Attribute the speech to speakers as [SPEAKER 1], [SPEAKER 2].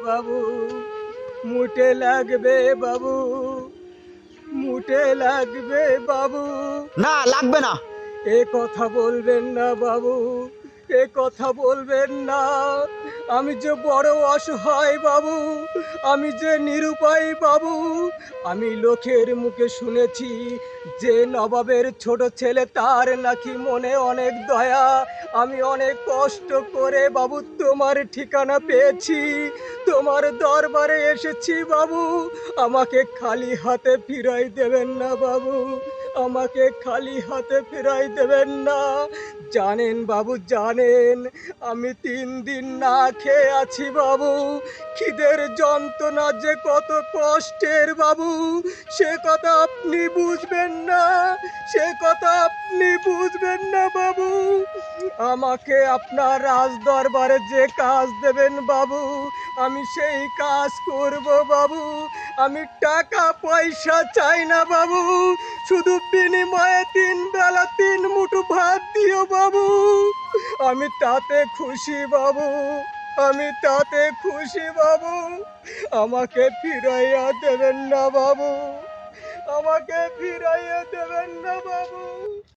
[SPEAKER 1] বাবু, মুটে লাগবে বাবু, মুটে লাগবে বাবু।
[SPEAKER 2] না লাগবে না।
[SPEAKER 1] এ কথা বলবেন না বাবু, এ কথা বলবেন না। আমি যে বড় অসহায় বাবু, আমি যে নিরুপায় বাবু। আমি লোকের মুখে শুনেছি যে নবাবের ছোট ছেলে, তার নাকি মনে অনেক দয়া। আমি অনেক কষ্ট করে বাবু তোমার ঠিকানা পেয়েছি, তোমার দরবারে এসেছি বাবু। আমাকে খালি হাতে ফিরাই দেবেন না বাবু, আমাকে খালি হাতে ফিরাই দেবেন না। জানেন বাবু জানেন, আমি 3 দিন না খেয়ে আছি বাবু। খিদের যন্ত্রণা যে কত কষ্টের বাবু, সে কথা আপনি বুঝবেন না, সে কথা আপনি বুঝবেন না বাবু। আমাকে আপনার রাজ দরবারে যে কাজ দেবেন বাবু, আমি সেই কাজ করব বাবু। আমি টাকা পয়সা চাই না বাবু, শুধু বিনিময়ে 3 বেলা 3 মুঠো ভাত দিও বাবু। আমি তাতে খুশি বাবু, আমি তাতে খুশি বাবু। আমাকে ফিরাইয়া দেবেন না বাবু, আমাকে ফিরাইয়া দেবেন না বাবু।